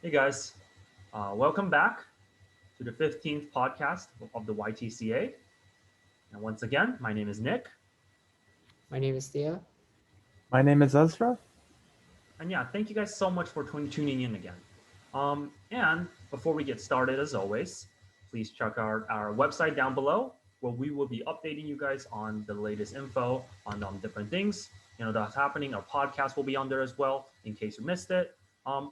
Hey guys, welcome back to the 15th podcast of the YTCA. And once again, my name is Nick. My name is Theo. My name is Ezra. And yeah, thank you guys so much for tuning in again. And before we get started, as always, please check out our website down below where we will be updating you guys on the latest info on different things that's happening. Our podcast will be on there as well in case you missed it,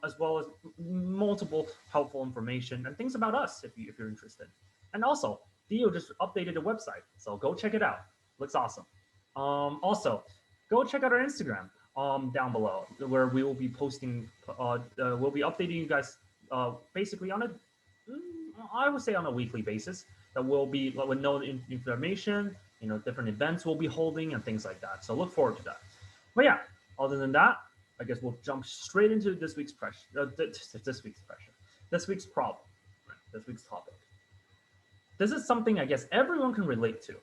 as well as multiple helpful information and things about us if you're interested. And also, Theo just updated the website, so go check it out. Looks awesome. Also, go check out our Instagram down below where we will be posting we'll be updating you guys basically on a I would say on a weekly basis that will be with no information, different events we'll be holding and things like that, so look forward to that. But yeah, other than that, I guess we'll jump straight into this week's problem, right? This week's topic. This is something I guess everyone can relate to.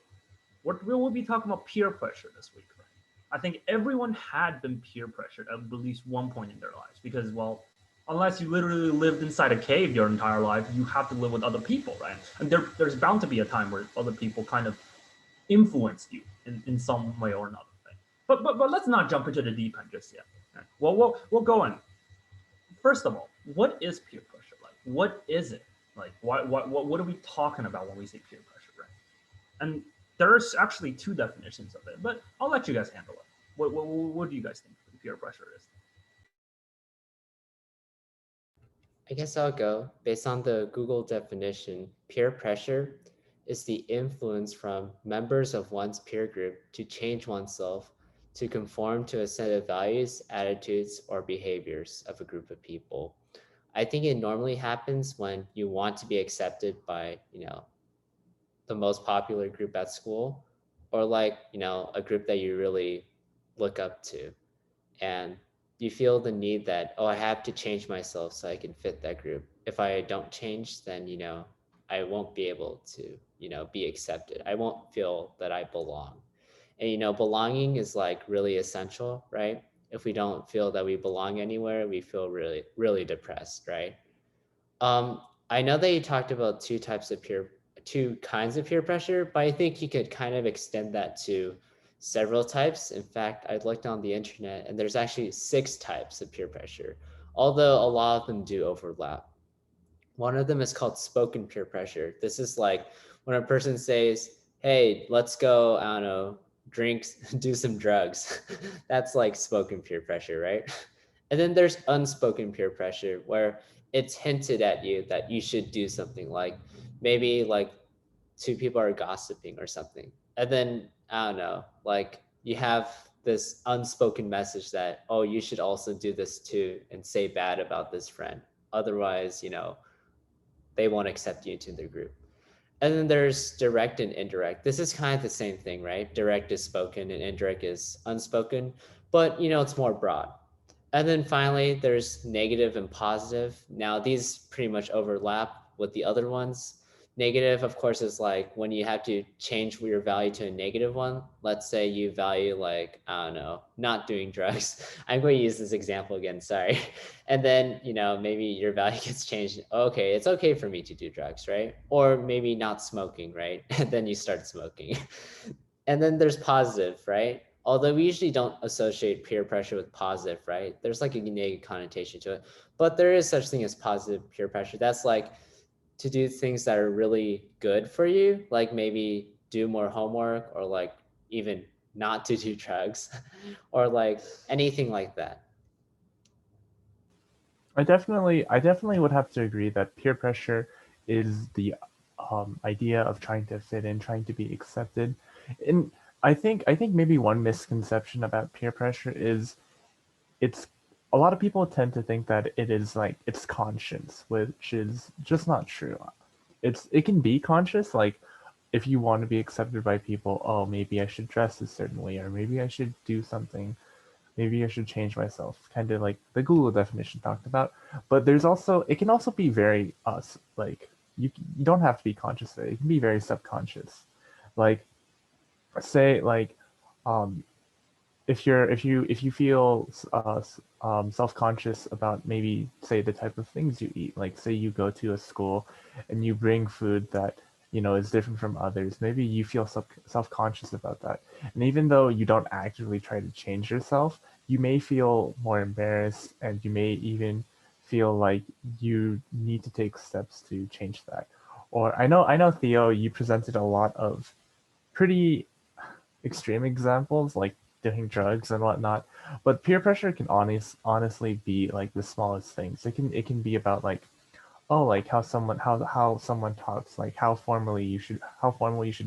What we will be talking about peer pressure this week, right? I think everyone had been peer pressured at least one point in their lives because, well, unless you literally lived inside a cave your entire life, you have to live with other people, right? And there's bound to be a time where other people kind of influenced you in some way or another, right? But let's not jump into the deep end just yet. Right? Well, we'll go in. First of all, what is peer pressure like? What is it? Like, what are we talking about when we say peer pressure, right? And there's actually two definitions of it, but I'll let you guys handle it. What do you guys think peer pressure is? I guess I'll go. Based on the Google definition, peer pressure is the influence from members of one's peer group to change oneself to conform to a set of values, attitudes, or behaviors of a group of people. I think it normally happens when you want to be accepted by, the most popular group at school, or like, a group that you really look up to. And you feel the need that, oh, I have to change myself so I can fit that group. If I don't change, then I won't be able to be accepted. I won't feel that I belong. And belonging is like really essential, right? If we don't feel that we belong anywhere, we feel really really depressed, right? I know that you talked about two kinds of peer pressure, but I think you could kind of extend that to several types. In fact, I looked on the internet and there's actually 6 types of peer pressure, although a lot of them do overlap. One of them is called spoken peer pressure. This is like when a person says, "Hey, let's go, I don't know, drink, do some drugs." That's like spoken peer pressure, right? And then there's unspoken peer pressure where it's hinted at you that you should do something, like maybe like two people are gossiping or something. And then I don't know, like you have this unspoken message that, oh, you should also do this too and say bad about this friend. Otherwise, they won't accept you into their group. And then there's direct and indirect. This is kind of the same thing, right? Direct is spoken and indirect is unspoken, but it's more broad. And then finally, there's negative and positive. Now, these pretty much overlap with the other ones. Negative, of course, is like when you have to change your value to a negative one. Let's say you value, like, I don't know, not doing drugs. I'm going to use this example again, sorry. And then, maybe your value gets changed. Okay, it's okay for me to do drugs, right? Or maybe not smoking, right? And then you start smoking. And then there's positive, right? Although we usually don't associate peer pressure with positive, right? There's like a negative connotation to it. But there is such thing as positive peer pressure. That's like to do things that are really good for you, like maybe do more homework or like even not to do drugs or like anything like that. I definitely would have to agree that peer pressure is the idea of trying to fit in, trying to be accepted. And I think maybe one misconception about peer pressure is it's a lot of people tend to think that it is like it's conscious, which is just not true. It can be conscious, like if you want to be accepted by people, oh, maybe I should dress a certain way, or maybe I should do something, maybe I should change myself, kind of like the Google definition talked about. But there's also, it can also be very us, like you don't have to be conscious of it. It can be very subconscious. Like say like um if you feel self-conscious about maybe say the type of things you eat, like say you go to a school and you bring food that is different from others, maybe you feel self-conscious about that, and even though you don't actively try to change yourself, you may feel more embarrassed, and you may even feel like you need to take steps to change that. Or I know Theo, you presented a lot of pretty extreme examples like doing drugs and whatnot, but peer pressure can honestly be like the smallest things. It can be about like, oh, like how someone talks, like how formal you should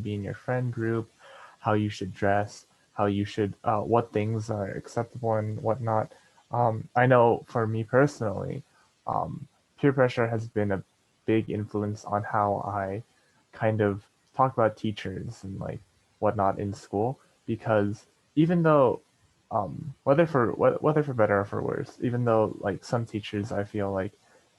be in your friend group, how you should dress, how you should what things are acceptable and whatnot. I know for me personally, um, peer pressure has been a big influence on how I kind of talk about teachers and like whatnot in school, because even though whether for better or for worse, even though like some teachers I feel like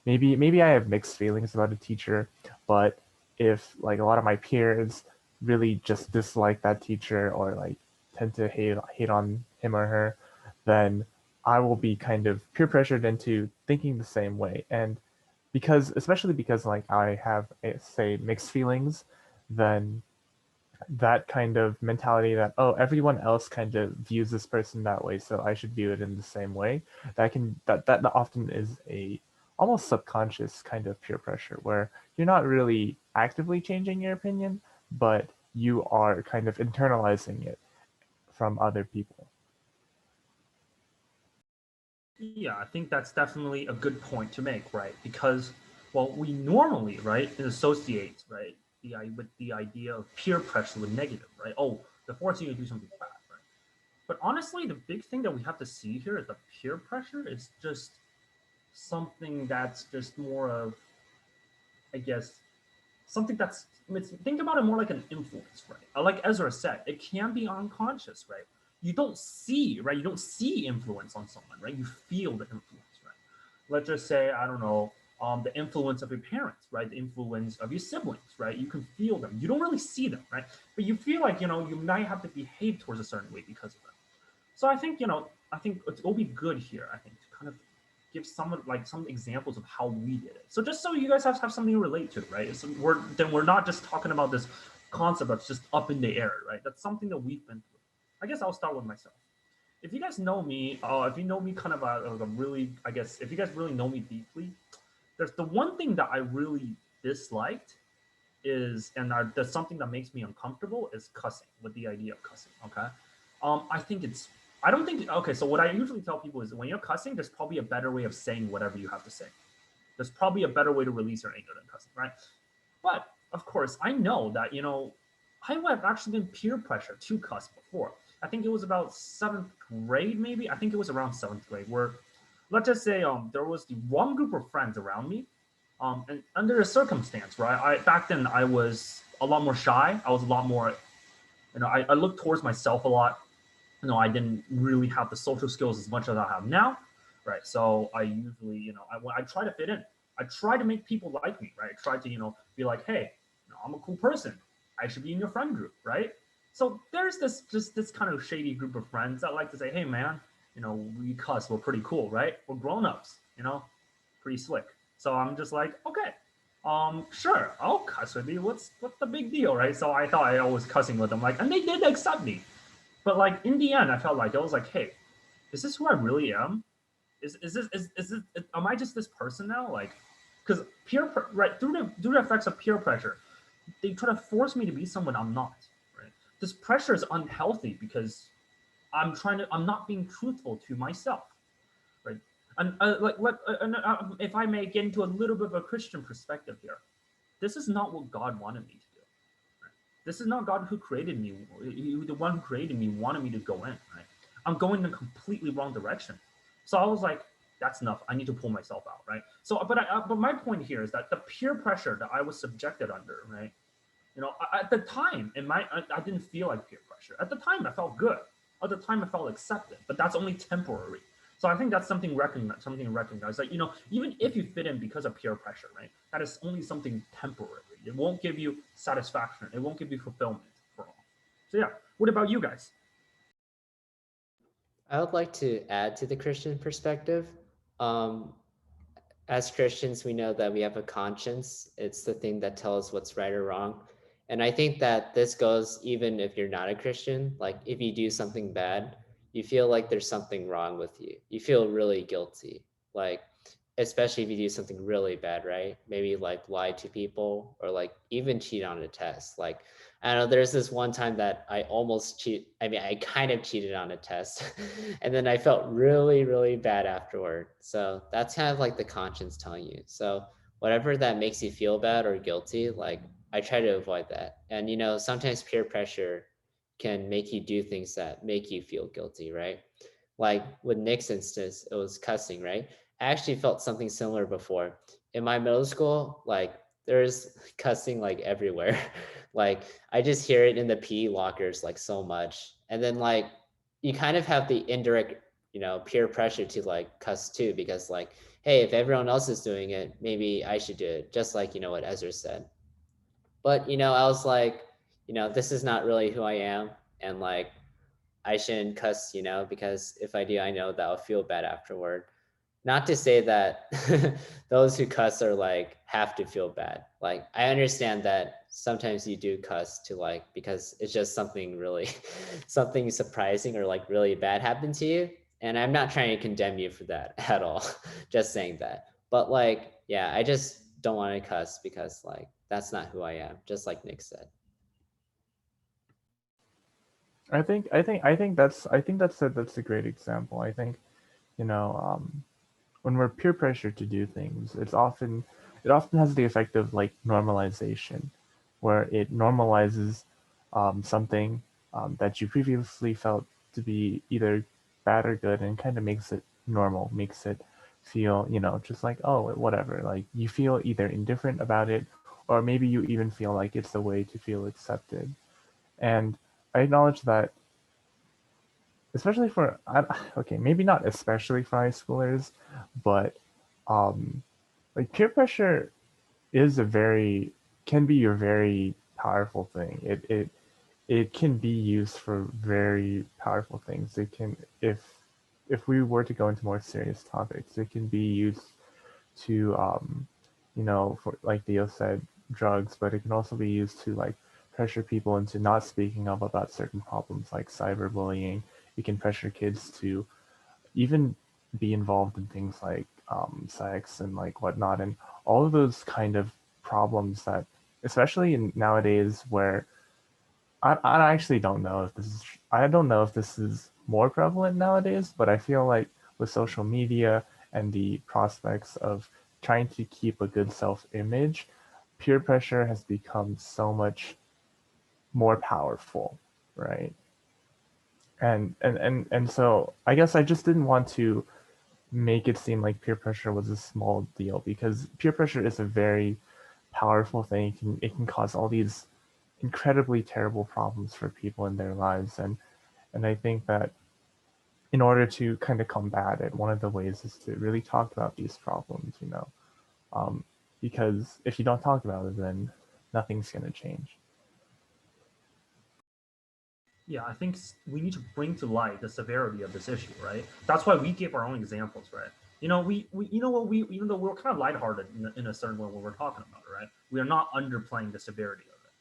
maybe I have mixed feelings about a teacher, but if like a lot of my peers really just dislike that teacher or like tend to hate on him or her, then I will be kind of peer pressured into thinking the same way. And especially because like I have say mixed feelings, then that kind of mentality that, oh, everyone else kind of views this person that way, so I should view it in the same way, that often is a almost subconscious kind of peer pressure where you're not really actively changing your opinion, but you are kind of internalizing it from other people. Yeah, I think that's definitely a good point to make, right? Because, well, we normally, right, associate, right, with the idea of peer pressure with negative, right? Oh, they're forcing you to do something bad, right? But honestly, the big thing that we have to see here is that peer pressure is just something that's just more of, I guess, something that's, think about it more like an influence, right? Like Ezra said, it can be unconscious, right? You don't see, right? You don't see influence on someone, right? You feel the influence, right? Let's just say, I don't know, the influence of your parents, right? The influence of your siblings, right? You can feel them. You don't really see them, right? But you feel like, you might have to behave towards a certain way because of them. So I think, I think it'll be good here, I think, to kind of give some examples of how we did it. So just so you guys have something to relate to, right? So we're not just talking about this concept that's just up in the air, right? That's something that we've been through. I guess I'll start with myself. If you guys know me, if you know me kind of a really, I guess, if you guys really know me deeply, there's the one thing that I really disliked there's something that makes me uncomfortable is cussing, with the idea of cussing. Okay, I think it's. I don't think. Okay, so what I usually tell people is when you're cussing, there's probably a better way of saying whatever you have to say. There's probably a better way to release your anger than cussing, right? But of course, I know that I have actually been peer pressured to cuss before. I think it was about seventh grade, maybe. I think it was around seventh grade, where let's just say there was the one group of friends around me, and under a circumstance, right? I back then I was a lot more shy. I was a lot more, I looked towards myself a lot. I didn't really have the social skills as much as I have now, right? So I usually, I try to fit in. I try to make people like me, right? I try to, be like, hey, I'm a cool person. I should be in your friend group, right? So there's this kind of shady group of friends that like to say, hey man, we cuss, we're pretty cool, right? We're grown-ups, pretty slick. So I'm just like, okay, sure, I'll cuss with you. What's the big deal, right? So I thought I was cussing with them, like, and they did accept me. But like in the end, I felt like I was like, hey, is this who I really am? Is this am I just this person now? Like, because right through the effects of peer pressure, they try to force me to be someone I'm not. Right. This pressure is unhealthy because I'm not being truthful to myself. Right. And if I may get into a little bit of a Christian perspective here, this is not what God wanted me to do. Right? This is not God who created me. The one who created me wanted me to go in. Right? I'm going in a completely wrong direction. So I was like, that's enough. I need to pull myself out. Right. So, but my point here is that the peer pressure that I was subjected under, right? At the time, I didn't feel like peer pressure. At the time, I felt good. At the time, I felt accepted. But that's only temporary. So I think that's something to recognize. Like even if you fit in because of peer pressure, right? That is only something temporary. It won't give you satisfaction. It won't give you fulfillment for all. So yeah. What about you guys? I would like to add to the Christian perspective. Um, as Christians, we know that we have a conscience. It's the thing that tells what's right or wrong. And I think that this goes even if you're not a Christian. Like if you do something bad, you feel like there's something wrong with you. You feel really guilty. Like, especially if you do something really bad, right? Maybe like lie to people or like even cheat on a test. Like, I don't know, there's this one time that I almost cheat. I mean, I kind of cheated on a test and then I felt really, really bad afterward. So that's kind of like the conscience telling you. So whatever that makes you feel bad or guilty, like I try to avoid that. And, you know, sometimes peer pressure can make you do things that make you feel guilty, right? Like with Nick's instance, it was cussing, right? I actually felt something similar before. In my middle school, like there's cussing like everywhere. Like I just hear it in the PE lockers like so much. And then like you kind of have the indirect, you know, peer pressure to like cuss too, because like, hey, if everyone else is doing it, maybe I should do it. Just like, you know, what Ezra said. But, you know, I was like, you know, this is not really who I am. And like, I shouldn't cuss, you know, because if I do, I know that I'll feel bad afterward. Not to say that those who cuss are like have to feel bad. Like I understand that sometimes you do cuss to like because it's just something really something surprising or like really bad happened to you. And I'm not trying to condemn you for that at all. Just saying that. But like, yeah, I just don't want to cuss because like that's not who I am, just like Nick said. That's a great example. I think, you know, when we're peer pressured to do things, it often has the effect of like normalization, where it normalizes something that you previously felt to be either bad or good, and kind of makes it normal, makes it feel, you know, just like, oh, whatever. Like you feel either indifferent about it, or maybe you even feel like it's a way to feel accepted. And I acknowledge that, especially for okay, maybe not especially for high schoolers, but um, like peer pressure is a very can be a very powerful thing. It can be used for very powerful things. It can if we were to go into more serious topics, it can be used to you know, for like Theo said, drugs, but it can also be used to like pressure people into not speaking up about certain problems like cyberbullying. You can pressure kids to even be involved in things like sex and like whatnot, and all of those kind of problems that, especially in nowadays, where I actually don't know if this is I don't know if this is more prevalent nowadays, but I feel like with social media and the prospects of trying to keep a good self-image, peer pressure has become so much more powerful, right? And so I guess I just didn't want to make it seem like peer pressure was a small deal, because peer pressure is a very powerful thing. It can cause all these incredibly terrible problems for people in their lives, and I think that in order to kind of combat it, one of the ways is to really talk about these problems, you know, um, because if you don't talk about it, then nothing's going to change. Yeah, I think we need to bring to light the severity of this issue, right? That's why we give our own examples, right? You know, we you know what we even though we're kind of lighthearted in a certain way when we're talking about it, right? We are not underplaying the severity of it.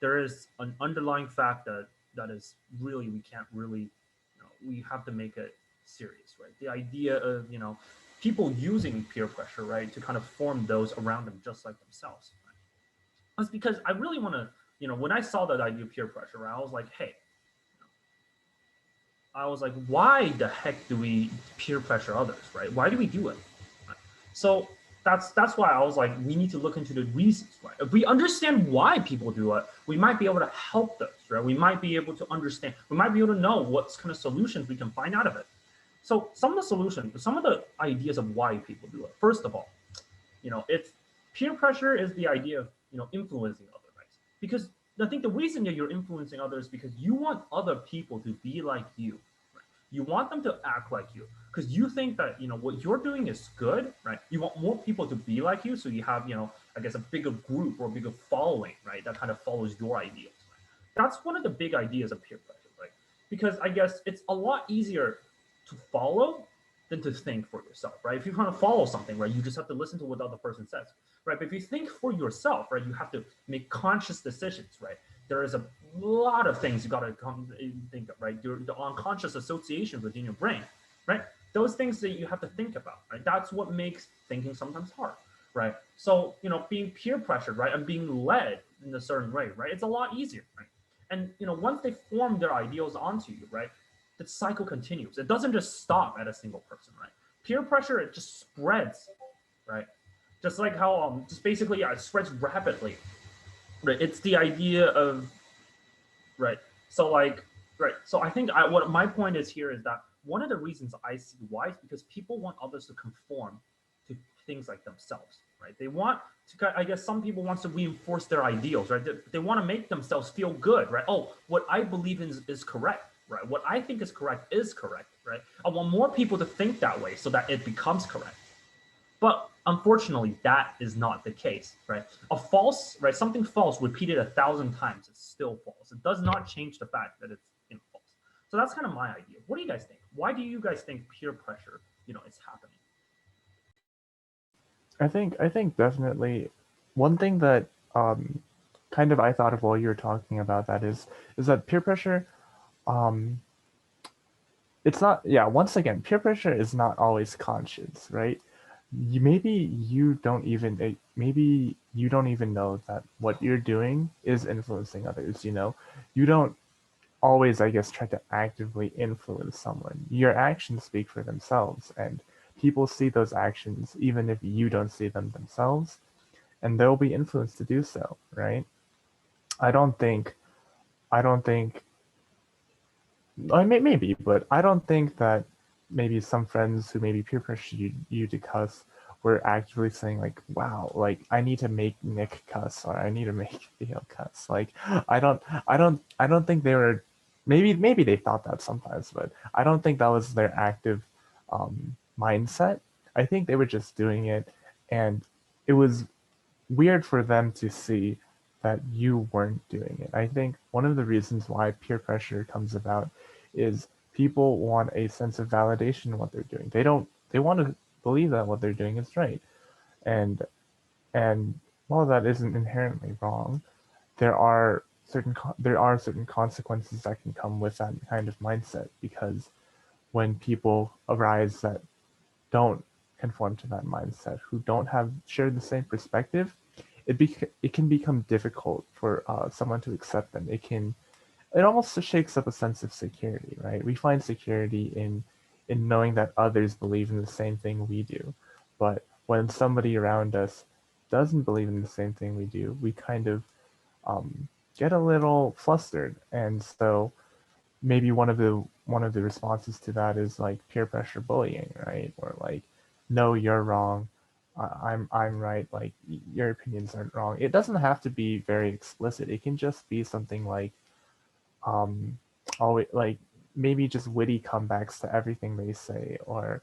There is an underlying fact that is really we can't really, you know, we have to make it serious, right? The idea of, you know, people using peer pressure, right, to kind of form those around them just like themselves. Right? That's because I really want to, you know, when I saw that idea of peer pressure, right, I was like, hey, I was like, why the heck do we peer pressure others, right? Why do we do it? Right? So that's why I was like, we need to look into the reasons, right? If we understand why people do it, we might be able to help those, right? We might be able to understand, we might be able to know what kind of solutions we can find out of it. So some of the solutions, some of the ideas of why people do it. First of all, you know, it's peer pressure is the idea of, you know, influencing others, right? Because I think the reason that you're influencing others is because you want other people to be like you. Right? You want them to act like you because you think that, you know, what you're doing is good, right? You want more people to be like you, so you have, you know, I guess a bigger group or a bigger following, right? That kind of follows your ideals. Right? That's one of the big ideas of peer pressure, right? Because I guess it's a lot easier. to follow than to think for yourself, right? If you want to follow something, right, you just have to listen to what the other person says, right? But if you think for yourself, right, you have to make conscious decisions, right? There is a lot of things you got to think of, right? The unconscious associations within your brain, right? Those things that you have to think about, right? That's what makes thinking sometimes hard, right? So, being peer pressured, right, and being led in a certain way, right, it's a lot easier, right? And once they form their ideals onto you, right, the cycle continues. It doesn't just stop at a single person, right? Peer pressure, it just spreads, right? Just like how just basically, yeah, it spreads rapidly, right? It's the idea of, right. So like, right. So I think what my point is here is that one of the reasons I see why is because people want others to conform to things like themselves, right? They want to, I guess some people want to reinforce their ideals, right? They want to make themselves feel good, right? Oh, what I believe in is correct, right? What I think is correct, right? I want more people to think that way so that it becomes correct. But unfortunately, that is not the case, right? Right? Something false repeated 1,000 times is still false. It does not change the fact that it's false. So that's kind of my idea. What do you guys think? Why do you guys think peer pressure, is happening? I think definitely one thing that kind of I thought of while you were talking about that is that peer pressure, um, it's not, yeah, once again, peer pressure is not always conscious, right? Maybe you don't even maybe you don't even know that what you're doing is influencing others, you don't always, I guess, try to actively influence someone. Your actions speak for themselves, and people see those actions even if you don't see them themselves, and they'll be influenced to do so, right? I don't think maybe, but I don't think that maybe some friends who maybe peer pressure you to cuss were actively saying like, "Wow, like I need to make Nick cuss or I need to make Theo cuss." Like, I don't think they were. Maybe they thought that sometimes, but I don't think that was their active mindset. I think they were just doing it, and it was weird for them to see that you weren't doing it. I think one of the reasons why peer pressure comes about is people want a sense of validation in what they're doing. They want to believe that what they're doing is right. And and while that isn't inherently wrong, there are certain consequences that can come with that kind of mindset, because when people arise that don't conform to that mindset, who don't have share the same perspective, it can become difficult for someone to accept them. It almost shakes up a sense of security, right? We find security in knowing that others believe in the same thing we do. But when somebody around us doesn't believe in the same thing we do, we kind of get a little flustered. And so maybe one of the responses to that is like peer pressure bullying, right? Or like, no, you're wrong. I'm right. Like your opinions aren't wrong. It doesn't have to be very explicit. It can just be something like um always like maybe just witty comebacks to everything they say, or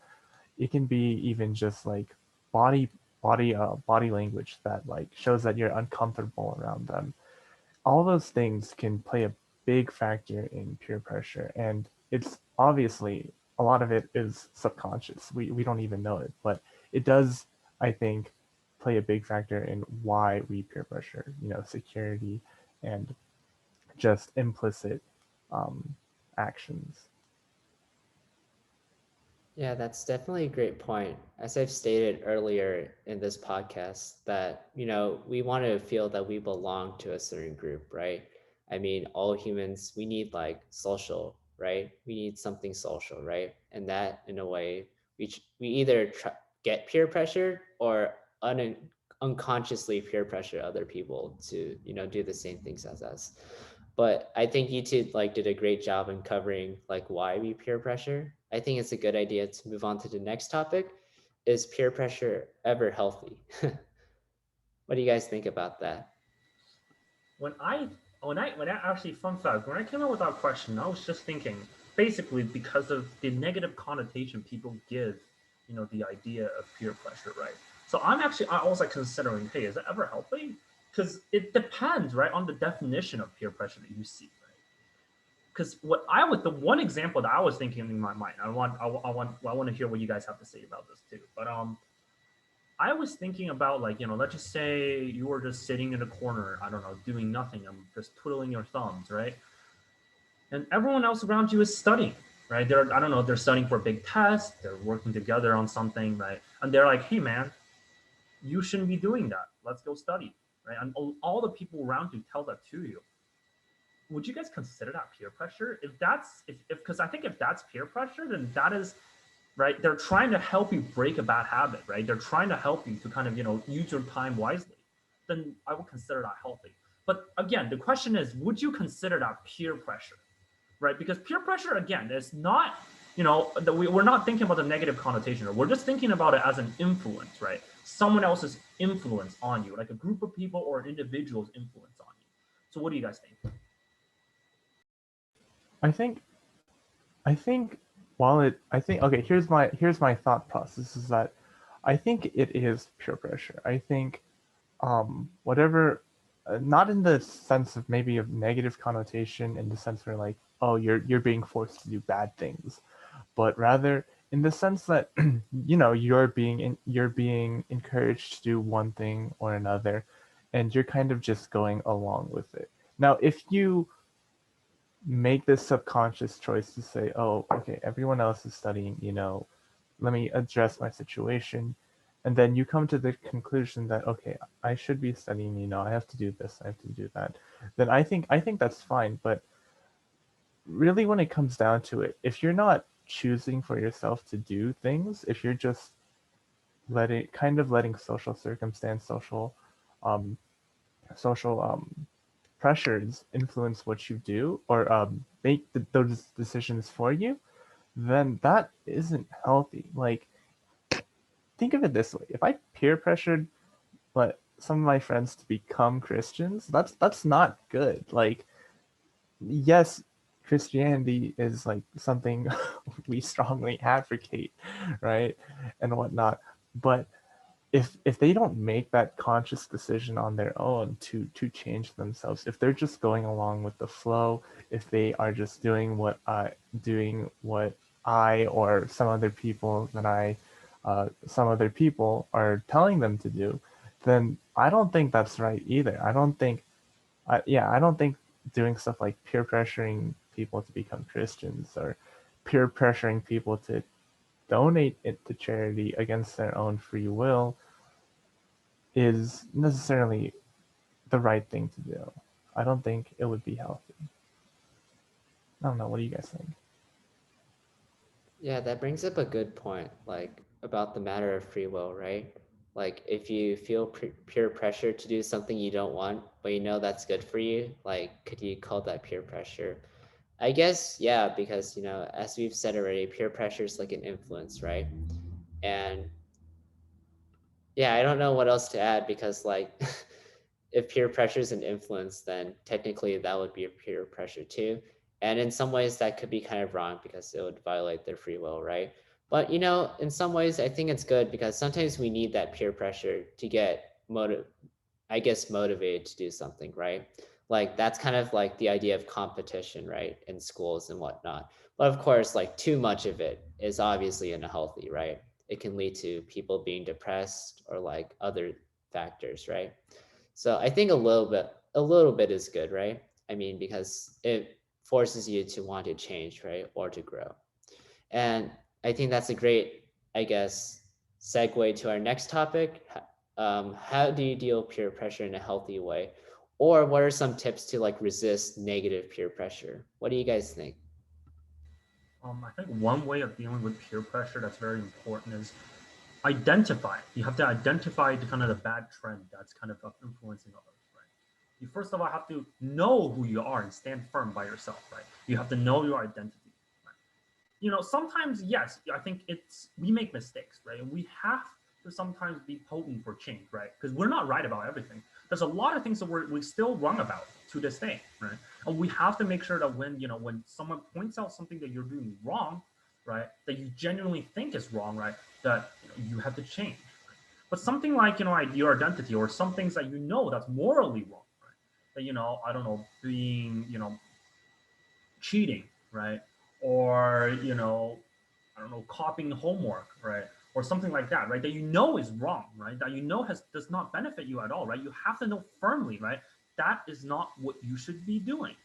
it can be even just like body body language that like shows that you're uncomfortable around them. All those things can play a big factor in peer pressure, and it's obviously a lot of it is subconscious. We don't even know it, but it does, I think, play a big factor in why we peer pressure, security and just implicit um, actions. Yeah, that's definitely a great point. As I've stated earlier in this podcast, that, we want to feel that we belong to a certain group, right? I mean, all humans, we need like social, right? We need something social, right? And that, in a way, we either get peer pressure or unconsciously peer pressure other people to, do the same things as us. But I think you two like did a great job in covering like why we peer pressure. I think it's a good idea to move on to the next topic. Is peer pressure ever healthy? What do you guys think about that? When I actually, fun fact, when I came up with that question, I was just thinking basically because of the negative connotation people give, the idea of peer pressure, right? So I was like considering, hey, is it ever healthy? Because it depends, right, on the definition of peer pressure that you see, right? because the one example that I was thinking in my mind, I want to hear what you guys have to say about this too. But I was thinking about, like, let's just say you were just sitting in a corner, I don't know, doing nothing, and just twiddling your thumbs, right? And everyone else around you is studying, right? I don't know, they're studying for a big test, they're working together on something, right? And they're like, hey man, you shouldn't be doing that. Let's go study, right? And all the people around you tell that to you. Would you guys consider that peer pressure? Because I think if that's peer pressure, then that is, right, they're trying to help you break a bad habit, right? They're trying to help you to kind of, use your time wisely. Then I would consider that healthy. But again, the question is, would you consider that peer pressure, right? Because peer pressure, again, is not, we're not thinking about the negative connotation. We're just thinking about it as an influence, right? Someone else's influence on you, like a group of people or an individual's influence on you. So what do you guys think? I think I think okay, here's my thought process is that I think it is peer pressure. I think whatever, not in the sense of maybe of negative connotation, in the sense where like, oh, you're being forced to do bad things, but rather in the sense that you're being encouraged to do one thing or another, and you're kind of just going along with it. Now, if you make this subconscious choice to say, oh, okay, everyone else is studying, let me address my situation. And then you come to the conclusion that, okay, I should be studying, I have to do this, I have to do that. Then I think that's fine. But really, when it comes down to it, if you're not choosing for yourself to do things, if you're just letting social circumstance, um, social pressures influence what you do, or make those decisions for you, then that isn't healthy. Like, think of it this way: if I peer pressured some of my friends to become Christians, that's not good. Like, yes, Christianity is like something we strongly advocate, right, and whatnot, but if they don't make that conscious decision on their own to change themselves, if they're just going along with the flow, if they are just doing what I or some other people are telling them to do, then I don't think that's right either. I don't think doing stuff like peer pressuring people to become Christians, or peer pressuring people to donate it to charity against their own free will is necessarily the right thing to do. I don't think it would be healthy. I don't know. What do you guys think? Yeah, that brings up a good point, like about the matter of free will, right? Like if you feel peer pressure to do something you don't want, but you know that's good for you, like could you call that peer pressure? I guess, yeah, because, as we've said already, peer pressure is like an influence, right? And yeah, I don't know what else to add because, like, if peer pressure is an influence, then technically that would be a peer pressure too. And in some ways, that could be kind of wrong because it would violate their free will, right? But, in some ways, I think it's good because sometimes we need that peer pressure to get motivated to do something, right? Like that's kind of like the idea of competition, right? In schools and whatnot. But of course, like too much of it is obviously unhealthy, right? It can lead to people being depressed or like other factors, right? So I think a little bit is good, right? I mean, because it forces you to want to change, right? Or to grow. And I think that's a great, I guess, segue to our next topic. How do you deal with peer pressure in a healthy way? Or what are some tips to like resist negative peer pressure? What do you guys think? I think one way of dealing with peer pressure that's very important is identify. You have to identify the kind of the bad trend that's kind of influencing others, right? You first of all have to know who you are and stand firm by yourself, right? You have to know your identity. Right? Sometimes, yes, I think we make mistakes, right? And we have to sometimes be potent for change, right? Because we're not right about everything. There's a lot of things that we still wrong about to this day, right? And we have to make sure that when someone points out something that you're doing wrong, right, that you genuinely think is wrong, right, that you have to change. Right? But something like your identity, or some things that that's morally wrong, right? That I don't know, being cheating, right? Or, I don't know, copying homework, right? Or something like that, right? That you know is wrong, right? That you know does not benefit you at all, right? You have to know firmly, right? That is not what you should be doing,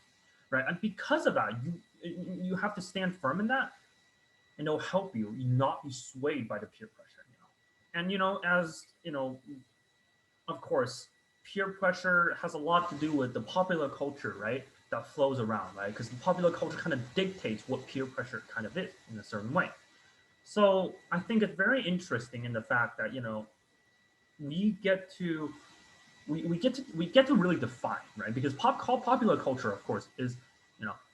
right? And because of that, you have to stand firm in that, and it'll help you not be swayed by the peer pressure, And as of course, peer pressure has a lot to do with the popular culture, right? That flows around, right? Because the popular culture kind of dictates what peer pressure kind of is in a certain way. So I think it's very interesting in the fact that we get to we get to really define, right? Because popular culture, of course, is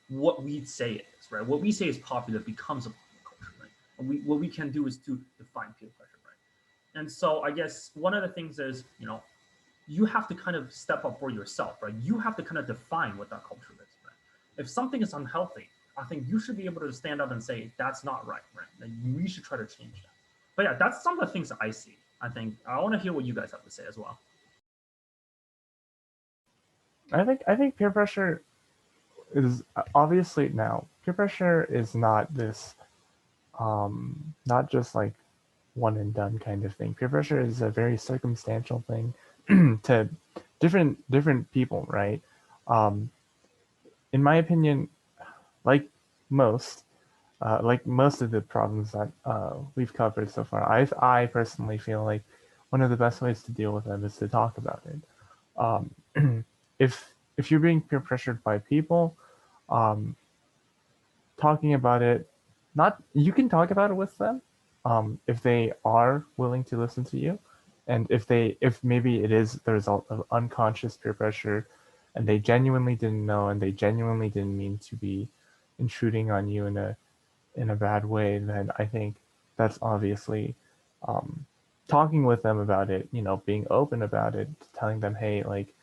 what we say it is, right? What we say is popular becomes a popular culture, right? And what we can do is to define peer pressure, right? And so I guess one of the things is you have to kind of step up for yourself, right? You have to kind of define what that culture is, right? If something is unhealthy, I think you should be able to stand up and say that's not right, right? And we should try to change that. But yeah, that's some of the things that I see. I think I want to hear what you guys have to say as well. I think peer pressure is obviously now peer pressure is not this not just like one and done kind of thing. Peer pressure is a very circumstantial thing to different people, right? Um, in my opinion, like most most of the problems that we've covered so far, I personally feel like one of the best ways to deal with them is to talk about it. If you're being peer pressured by people, um, talking about it, not you can talk about it with them, if they are willing to listen to you, and if maybe it is the result of unconscious peer pressure, and they genuinely didn't know and they genuinely didn't mean to be intruding on you in a bad way, then I think that's obviously um, talking with them about it, being open about it, telling them, hey, like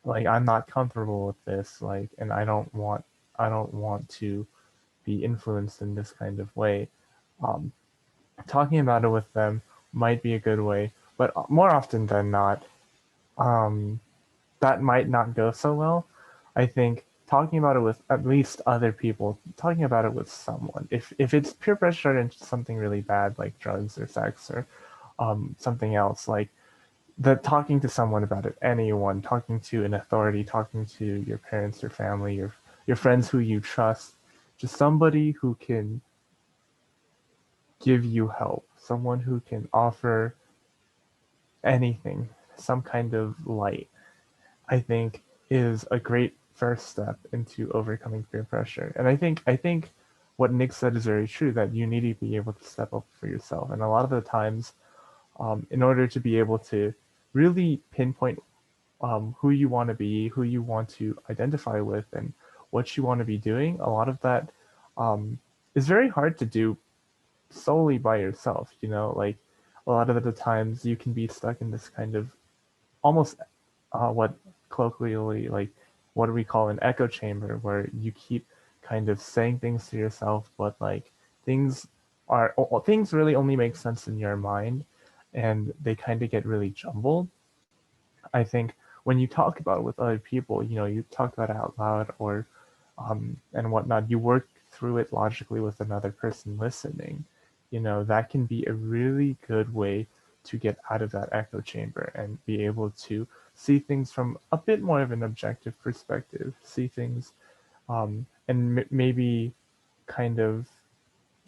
I'm not comfortable with this, like, and I don't want to be influenced in this kind of way. Um, Talking about it with them might be a good way, but more often than not, um, that might not go so well. I think talking about it with at least other people, talking about it with someone. If it's peer pressure into something really bad like drugs or sex or something else, like that, talking to someone about it, anyone, talking to an authority, talking to your parents, your family, your friends who you trust, just somebody who can give you help, someone who can offer anything, some kind of light, I think is a great first step into overcoming peer pressure. And I think what Nick said is very true, that you need to be able to step up for yourself. And a lot of the times, in order to be able to really pinpoint who you want to be, who you want to identify with, and what you want to be doing, a lot of that is very hard to do solely by yourself. Like a lot of the times you can be stuck in this kind of almost what colloquially, like what do we call an echo chamber, where you keep kind of saying things to yourself, but like things things really only make sense in your mind, and they kind of get really jumbled. I think when you talk about it with other people, you talk about it out loud or and whatnot, you work through it logically with another person listening. That can be a really good way to get out of that echo chamber and be able to see things from a bit more of an objective perspective, see things and maybe kind of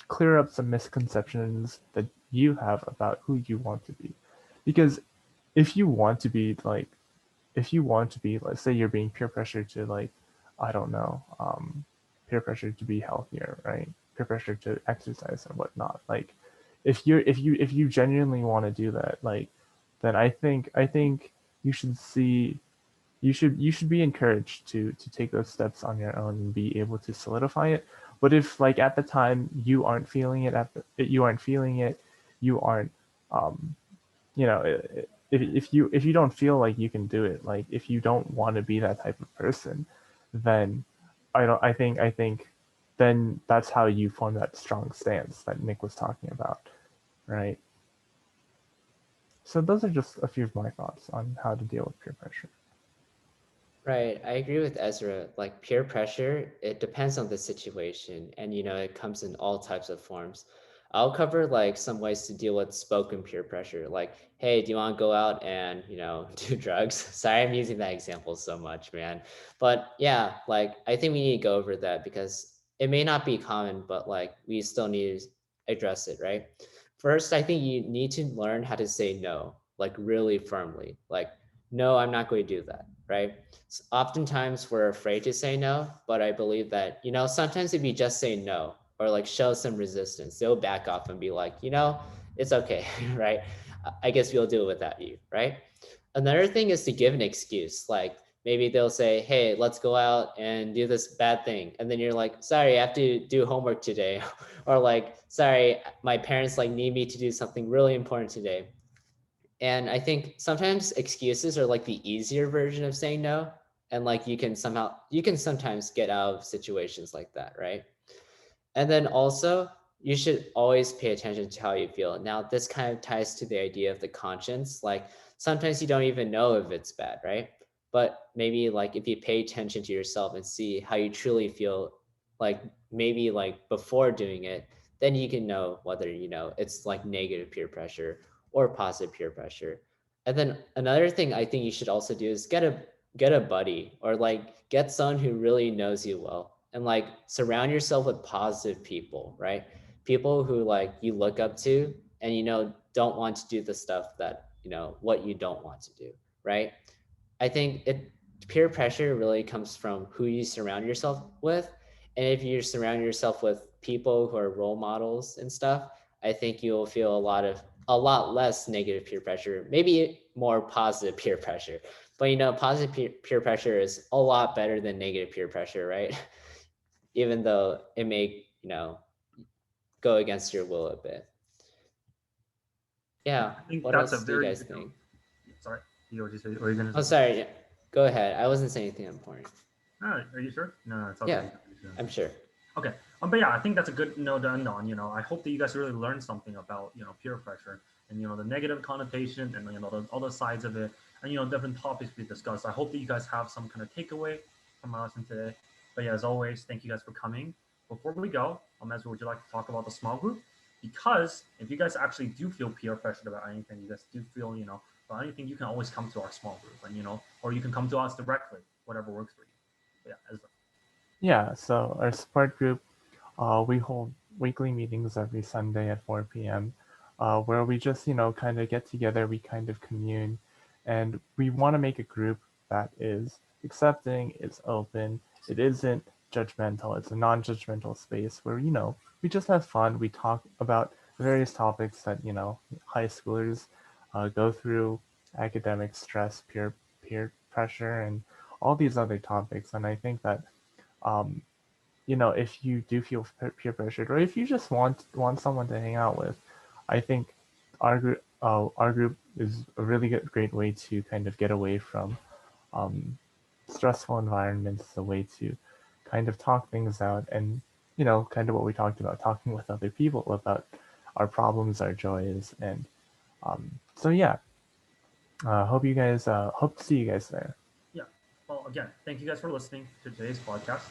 clear up some misconceptions that you have about who you want to be. Because if you want to be like, if you want to be, let's say you're being peer pressured to like, I don't know, peer pressure to be healthier, right? Peer pressure to exercise and whatnot. Like, if you genuinely want to do that, like, then I think you should see you should be encouraged to take those steps on your own and be able to solidify it. But if like at the time you aren't feeling it, you aren't um, you know if you don't feel like you can do it, like if you don't want to be that type of person, then I think then that's how you form that strong stance that Nick was talking about, right? So those are just a few of my thoughts on how to deal with peer pressure. Right. I agree with Ezra. Like peer pressure, it depends on the situation and it comes in all types of forms. I'll cover like some ways to deal with spoken peer pressure. Like, hey, do you want to go out and, do drugs? Sorry, I'm using that example so much, man. But yeah, like I think we need to go over that because it may not be common, but like we still need to address it, right? First, I think you need to learn how to say no, like really firmly. Like, no, I'm not going to do that, right? Oftentimes we're afraid to say no, but I believe that, sometimes if you just say no or like show some resistance, they'll back off and be like, it's okay, right? I guess we'll do it without you, right? Another thing is to give an excuse. Like maybe they'll say, hey, let's go out and do this bad thing. And then you're like, sorry, I have to do homework today. Or like, sorry, my parents like need me to do something really important today. And I think sometimes excuses are like the easier version of saying no. And like you can sometimes get out of situations like that, right? And then also, you should always pay attention to how you feel. Now, this kind of ties to the idea of the conscience. Like sometimes you don't even know if it's bad, right? But maybe like if you pay attention to yourself and see how you truly feel, like maybe like before doing it, then you can know whether it's like negative peer pressure or positive peer pressure. And then another thing I think you should also do is get a buddy or like get someone who really knows you well and like surround yourself with positive people, right? People who like you look up to and don't want to do the stuff that what you don't want to do, right? I think it peer pressure really comes from who you surround yourself with. And if you surround yourself with people who are role models and stuff, I think you'll feel a lot less negative peer pressure, maybe more positive peer pressure. But positive peer pressure is a lot better than negative peer pressure, right? Even though it may, go against your will a bit. Yeah, Yeah. I think What that's a else do you very guys good note. think? Sorry, you were just, were you gonna Oh, say something? sorry. Go ahead. I wasn't saying anything important. Are you sure? No, no, it's Yeah, okay. I'm sure. Okay. But yeah, I think that's a good note to end on. I hope that you guys really learned something about peer pressure and the negative connotation and the other sides of it and different topics we discussed. I hope that you guys have some kind of takeaway from our lesson today. But yeah, as always, thank you guys for coming. Before we go, Ezra, would you like to talk about the small group? Because if you guys actually do feel peer pressured about anything, you guys do feel about anything, you can always come to our small group and or you can come to us directly, whatever works for you. But yeah, Ezra. Yeah, so our support group, we hold weekly meetings every Sunday at 4 p.m. Where we just, kind of get together, we kind of commune, and we want to make a group that is accepting, it's open, it isn't judgmental, it's a non-judgmental space where, we just have fun, we talk about various topics that, high schoolers go through, academic stress, peer pressure, and all these other topics. And I think that um, if you do feel peer pressured, or if you just want someone to hang out with, I think our group is a really great way to kind of get away from um, stressful environments. A way to kind of talk things out, and kind of what we talked about, talking with other people about our problems, our joys, and so yeah. Hope to see you guys there. Yeah. Well, again, thank you guys for listening to today's podcast.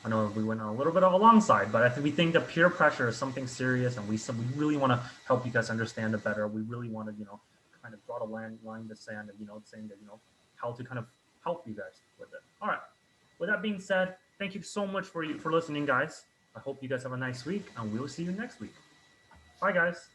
I know we went on a little bit of a long side, but I think we think that peer pressure is something serious, and we really want to help you guys understand it better. We really want to, kind of draw the line in the sand, and saying that how to kind of help you guys with it. All right. With that being said, thank you so much for listening, guys. I hope you guys have a nice week, and we'll see you next week. Bye, guys.